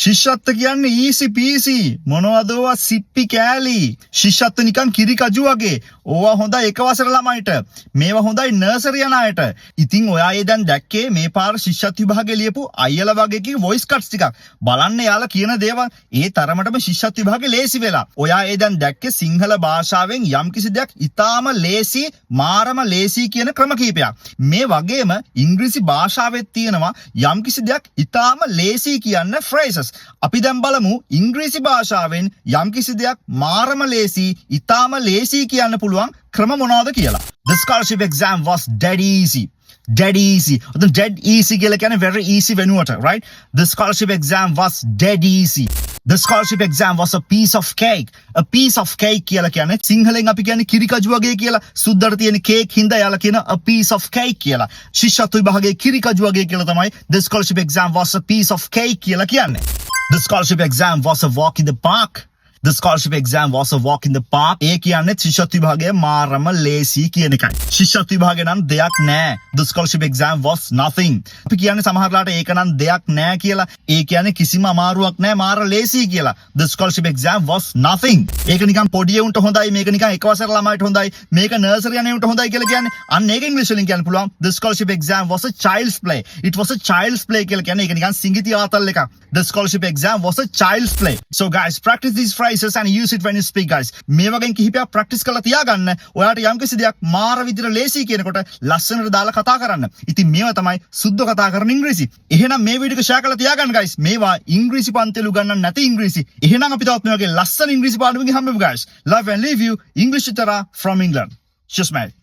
ශිෂ්‍යත්ව කියන්නේ ඊසි පීසි මොනවද ඕවා සිප්පි කෑලි ශිෂ්‍යත්ව නිකන් කිරි කජු වගේ ඕවා හොඳයි එක වසර ළමයිට මේවා හොඳයි නර්සරි යන අයට ඉතින් ඔයා ඒ දැන් දැක්කේ මේ පාර ශිෂ්‍යත්ව විභාගේ ලියපු අයියලා වගේ කී වොයිස් කට්ස් ටිකක් බලන්න යාලා කියන දේවල් ඒ තරමටම ශිෂ්‍යත්ව විභාගේ ලේසි වෙලා ඔයා ඒ දැන් දැක්කේ සිංහල භාෂාවෙන් යම්කිසි දෙයක් ඉතාම ලේසි මාරම ලේසි කියන ක්‍රම කීපයක් මේ වගේම ඉංග්‍රීසි භාෂාවෙත් තියෙනවා යම්කිසි දෙයක් ඉතාම ලේසි කියන්න phrases අපි දැන් බලමු ඉංග්‍රීසි භාෂාවෙන් යම්කිසි දෙයක් මාරම ලේසි ඉතාම ලේසි කියන්න පුළුවන් ක්‍රම මොනවද කියලා. The scholarship exam was dead easy. Dead easy. The dead easy කියලා කියන්නේ very easy වෙනුවට, right? The scholarship exam was dead easy. The scholarship exam was a piece of cake. A piece of cake කියලා කියන්නේ සිංහලෙන් අපි කියන්නේ කිරි කජු වගේ කියලා. සුද්දට තියෙන කේක් හින්දා යාලා කියන a piece of cake කියලා. ශිෂ්‍යත්ව විභාගයේ කිරි කජු වගේ කියලා තමයි the scholarship exam was a piece of cake කියලා කියන්නේ. The scholarship exam was a walk in the park. The scholarship exam was a walk in the park. ඒ කියන්නේ ශිෂ්‍යත්ව විභාගයේ මාරම ලේසි කියන එකයි. ශිෂ්‍යත්ව විභාගේ නම් දෙයක් නෑ. The scholarship exam was nothing. අපි කියන්නේ සමහරලාට ඒක නම් දෙයක් නෑ කියලා. ඒ කියන්නේ කිසිම අමාරුවක් නෑ මාර ලේසි කියලා. The scholarship exam was nothing. ඒක නිකන් පොඩි උන්ට හොඳයි මේක නිකන් එක වසර ළමයිට හොඳයි මේක නර්සරි යන උන්ට හොඳයි කියලා කියන්නේ. අන්න ඒක ඉංග්‍රීසි වලින් කියන්න පුළුවන්. The scholarship exam was a child's play. It was a child's play කියලා කියන්නේ ඒක නිකන් සිඟිති ආතල් එකක්. The scholarship exam was a child's play. So guys, practice these phrases and use it when you speak guys. මේ වගේ කිහිපයක් practice කරලා තියාගන්න. ඔයාලට යම්කිසි දෙයක් මාර විදිහට ලේසි කියනකොට ලස්සනට දාලා කතා කරන්න. ඉතින් මේවා තමයි සුද්ධ කතා කරන ඉංග්‍රීසි. එහෙනම් මේ වීඩියෝ එක ෂෙයා කරලා තියාගන්න guys. මේවා ඉංග්‍රීසි පන්තිවල උගන්වන්න නැති ඉංග්‍රීසි. එහෙනම් අපි තවත් මේ වගේ ලස්සන ඉංග්‍රීසි පාඩමකින් හම්බෙමු guys. Love and leave you English Tara from England. Cheers mate.